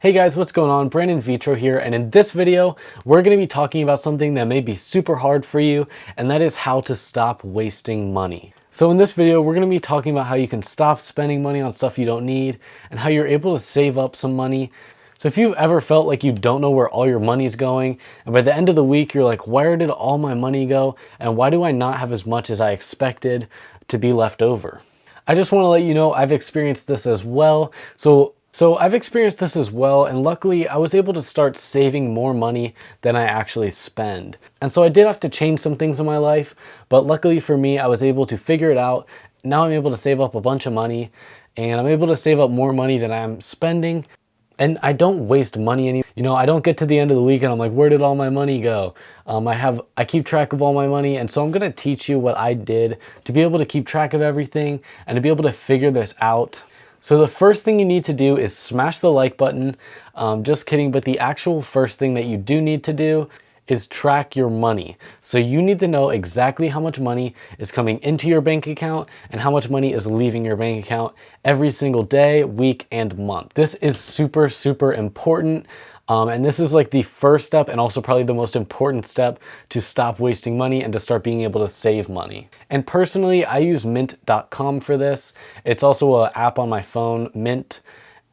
Hey guys, what's going on? Brandon Vitro here, and in this video, we're going to be talking about something that may be super hard for you, and that is how to stop wasting money. So in this video, we're going to be talking about how you can stop spending money on stuff you don't need, and how you're able to save up some money. So if you've ever felt like you don't know where all your money's going, and by the end of the week, you're like, where did all my money go? And why do I not have as much as I expected to be left over? I just want to let you know I've experienced this as well. So I've experienced this as well, and luckily I was able to start saving more money than I actually spend. And so I did have to change some things in my life, but luckily for me, I was able to figure it out. Now I'm able to save up a bunch of money, and I'm able to save up more money than I'm spending. And I don't waste money anymore. You know, I don't get to the end of the week and I'm like, where did all my money go? I keep track of all my money, and so I'm gonna teach you what I did to be able to keep track of everything and to be able to figure this out. So the first thing you need to do is smash the like button. Just kidding, but the actual first thing that you do need to do is track your money. So you need to know exactly how much money is coming into your bank account and how much money is leaving your bank account every single day, week, and month. This is super, super important. And this is like the first step, and also probably the most important step to stop wasting money and to start being able to save money. And personally, I use mint.com for this. It's also an app on my phone, Mint,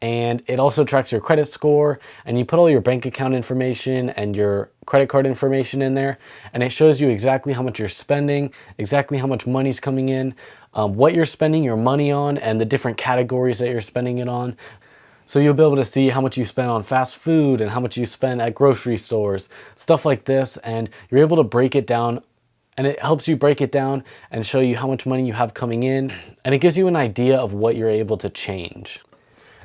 and it also tracks your credit score, and you put all your bank account information and your credit card information in there, and it shows you exactly how much you're spending, exactly how much money's coming in, what you're spending your money on, and the different categories that you're spending it on. So you'll be able to see how much you spend on fast food and how much you spend at grocery stores, stuff like this, and you're able to break it down, and it helps you break it down and show you how much money you have coming in, and it gives you an idea of what you're able to change.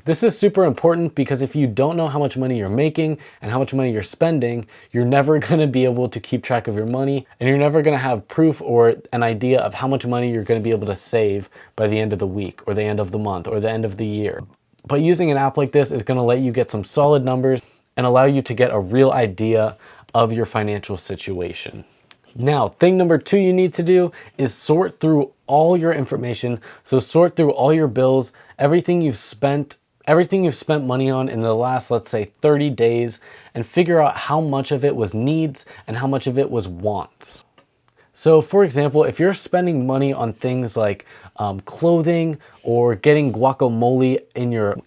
This is super important because if you don't know how much money you're making and how much money you're spending, you're never going to be able to keep track of your money, and you're never going to have proof or an idea of how much money you're going to be able to save by the end of the week or the end of the month or the end of the year. But using an app like this is going to let you get some solid numbers and allow you to get a real idea of your financial situation. Now, thing number 2 you need to do is sort through all your information. So sort through all your bills, everything you've spent money on in the last, let's say, 30 days, and figure out how much of it was needs and how much of it was wants. So for example, if you're spending money on things like clothing or getting guacamole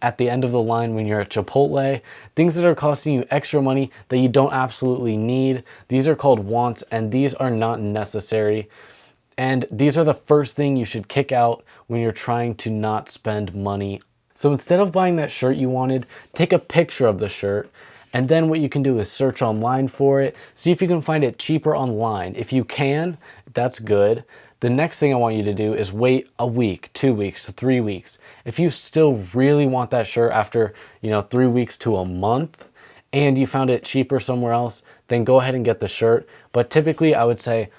at the end of the line when you're at Chipotle, things that are costing you extra money that you don't absolutely need, these are called wants, and these are not necessary. And these are the first thing you should kick out when you're trying to not spend money. So instead of buying that shirt you wanted, take a picture of the shirt. And then what you can do is search online for it. See if you can find it cheaper online. If you can, that's good. The next thing I want you to do is wait a week, 2 weeks, 3 weeks. If you still really want that shirt after, 3 weeks to a month, and you found it cheaper somewhere else, then go ahead and get the shirt. But typically I would say,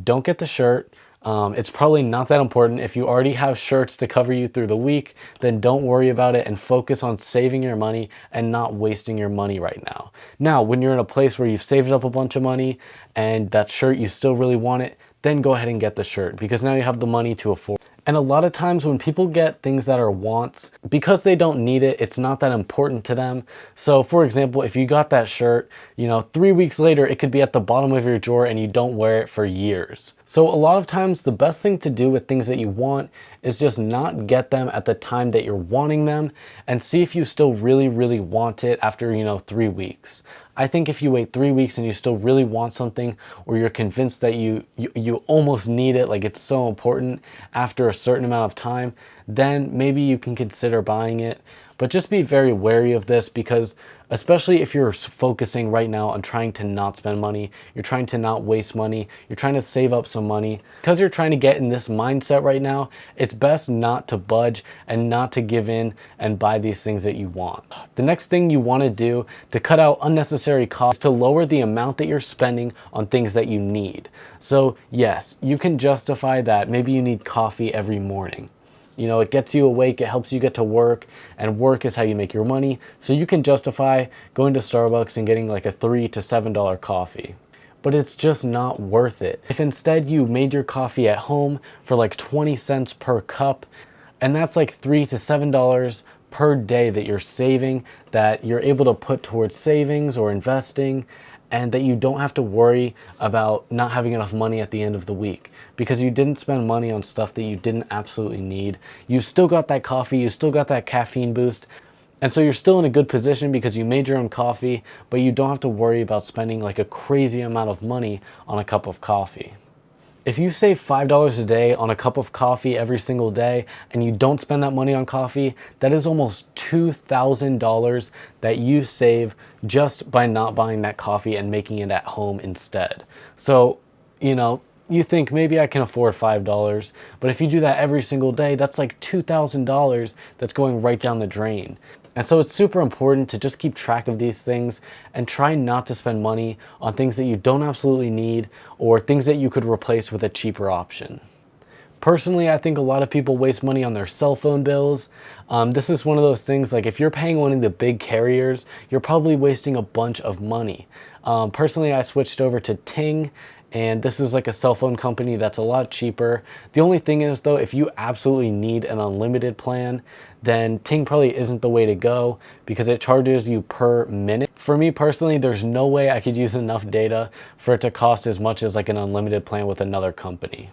don't get the shirt. It's probably not that important. If you already have shirts to cover you through the week, then don't worry about it and focus on saving your money and not wasting your money right now. Now, when you're in a place where you've saved up a bunch of money and that shirt, you still really want it, then go ahead and get the shirt, because now you have the money to afford. And a lot of times when people get things that are wants, because they don't need it, it's not that important to them. So for example, if you got that shirt, 3 weeks later, it could be at the bottom of your drawer and you don't wear it for years. So a lot of times the best thing to do with things that you want is just not get them at the time that you're wanting them, and see if you still really, really want it after, 3 weeks. I think if you wait 3 weeks and you still really want something, or you're convinced that you almost need it, like it's so important after a certain amount of time, then maybe you can consider buying it. But just be very wary of this, because especially if you're focusing right now on trying to not spend money, you're trying to not waste money, you're trying to save up some money, because you're trying to get in this mindset right now, it's best not to budge and not to give in and buy these things that you want. The next thing you want to do to cut out unnecessary costs is to lower the amount that you're spending on things that you need. So yes, you can justify that maybe you need coffee every morning. It gets you awake, it helps you get to work, and work is how you make your money. So you can justify going to Starbucks and getting like a $3 to $7 coffee. But it's just not worth it. If instead you made your coffee at home for like 20 cents per cup, and that's like $3 to $7 per day that you're saving, that you're able to put towards savings or investing, and that you don't have to worry about not having enough money at the end of the week because you didn't spend money on stuff that you didn't absolutely need. You still got that coffee, you still got that caffeine boost, and so you're still in a good position because you made your own coffee, but you don't have to worry about spending like a crazy amount of money on a cup of coffee. If you save $5 a day on a cup of coffee every single day and you don't spend that money on coffee, that is almost $2,000 that you save just by not buying that coffee and making it at home instead. So, you think maybe I can afford $5, but if you do that every single day, that's like $2,000 that's going right down the drain. And so it's super important to just keep track of these things and try not to spend money on things that you don't absolutely need or things that you could replace with a cheaper option. Personally, I think a lot of people waste money on their cell phone bills. This is one of those things, like if you're paying one of the big carriers, you're probably wasting a bunch of money. Personally, I switched over to Ting, and this is like a cell phone company that's a lot cheaper. The only thing is though, if you absolutely need an unlimited plan, then Ting probably isn't the way to go because it charges you per minute. For me personally, there's no way I could use enough data for it to cost as much as like an unlimited plan with another company.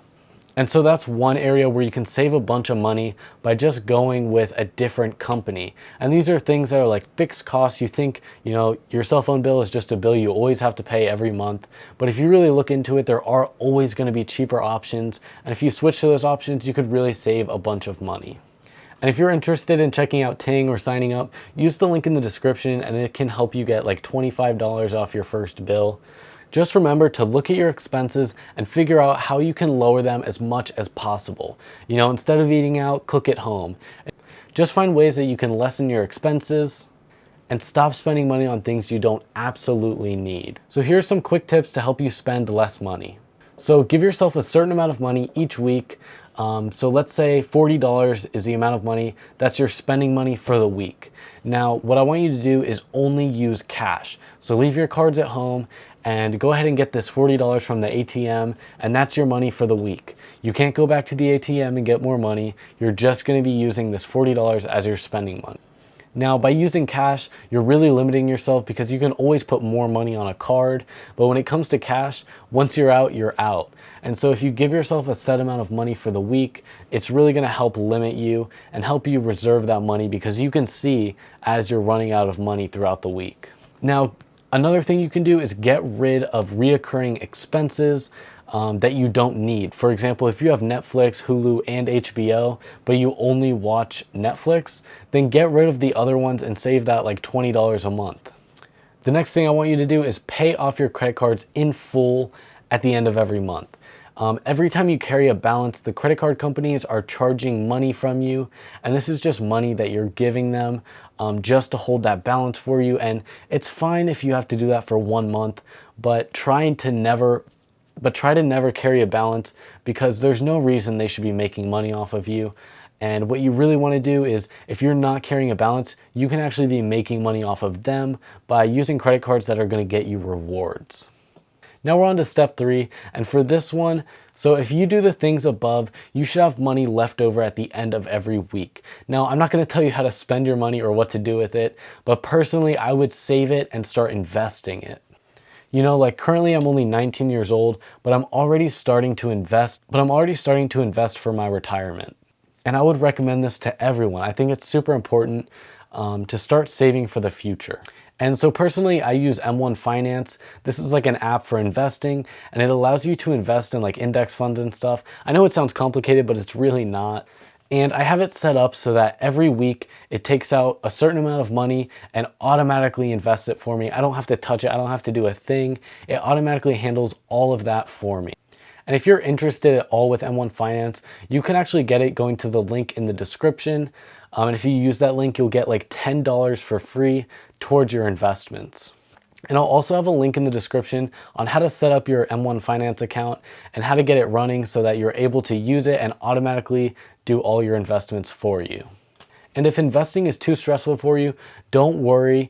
And so that's one area where you can save a bunch of money by just going with a different company. And these are things that are like fixed costs. You think, your cell phone bill is just a bill you always have to pay every month. But if you really look into it, there are always going to be cheaper options. And if you switch to those options, you could really save a bunch of money. And if you're interested in checking out Ting or signing up, use the link in the description and it can help you get like $25 off your first bill. Just remember to look at your expenses and figure out how you can lower them as much as possible. Instead of eating out, cook at home. Just find ways that you can lessen your expenses and stop spending money on things you don't absolutely need. So here's some quick tips to help you spend less money. So give yourself a certain amount of money each week. So let's say $40 is the amount of money that's your spending money for the week. Now, what I want you to do is only use cash. So leave your cards at home and go ahead and get this $40 from the ATM, and that's your money for the week. You can't go back to the ATM and get more money. You're just going to be using this $40 as your spending money. Now, by using cash, you're really limiting yourself because you can always put more money on a card, but when it comes to cash, once you're out, you're out. And so if you give yourself a set amount of money for the week, it's really going to help limit you and help you reserve that money because you can see as you're running out of money throughout the week. Now, another thing you can do is get rid of reoccurring expenses that you don't need. For example, if you have Netflix, Hulu, and HBO, but you only watch Netflix, then get rid of the other ones and save that like $20 a month. The next thing I want you to do is pay off your credit cards in full at the end of every month. Every time you carry a balance, the credit card companies are charging money from you, and this is just money that you're giving them just to hold that balance for you. And it's fine if you have to do that for 1 month, but try to never carry a balance because there's no reason they should be making money off of you. And what you really want to do is, if you're not carrying a balance, you can actually be making money off of them by using credit cards that are going to get you rewards. Now we're on to step 3, and for this one, so if you do the things above, you should have money left over at the end of every week. Now, I'm not going to tell you how to spend your money or what to do with it, but personally, I would save it and start investing it. Like currently I'm only 19 years old, but I'm already starting to invest for my retirement. And I would recommend this to everyone. I think it's super important to start saving for the future. And so personally, I use M1 Finance. This is like an app for investing, and it allows you to invest in like index funds and stuff. I know it sounds complicated, but it's really not. And I have it set up so that every week it takes out a certain amount of money and automatically invests it for me. I don't have to touch it. I don't have to do a thing. It automatically handles all of that for me. And if you're interested at all with M1 Finance, you can actually get it going to the link in the description. And if you use that link, you'll get like $10 for free towards your investments. And I'll also have a link in the description on how to set up your M1 Finance account and how to get it running so that you're able to use it and automatically do all your investments for you. And if investing is too stressful for you, don't worry.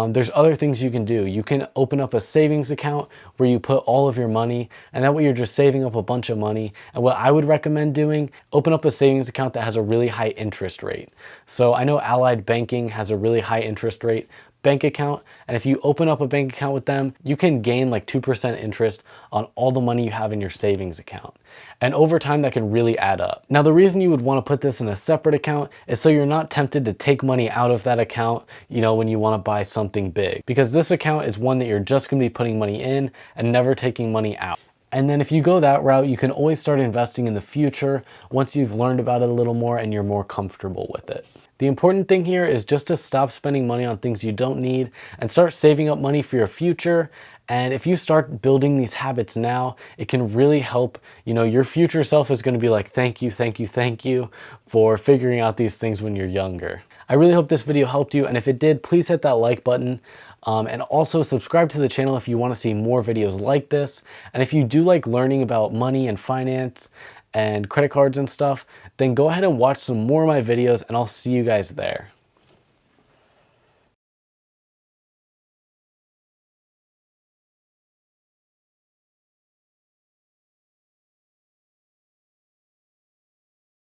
There's other things you can do. You can open up a savings account where you put all of your money, and that way you're just saving up a bunch of money. And what I would recommend doing, open up a savings account that has a really high interest rate. So I know Allied Banking has a really high interest rate bank account, and if you open up a bank account with them, you can gain like 2% interest on all the money you have in your savings account. And over time, that can really add up. Now, the reason you would want to put this in a separate account is so you're not tempted to take money out of that account, when you want to buy something big, because this account is one that you're just going to be putting money in and never taking money out. And then if you go that route, you can always start investing in the future once you've learned about it a little more and you're more comfortable with it. The important thing here is just to stop spending money on things you don't need and start saving up money for your future. And if you start building these habits now, it can really help. Your future self is going to be like, thank you, thank you, thank you for figuring out these things when you're younger. I really hope this video helped you. And if it did, please hit that like button. And also subscribe to the channel if you want to see more videos like this. And if you do like learning about money and finance and credit cards and stuff, then go ahead and watch some more of my videos, and I'll see you guys there.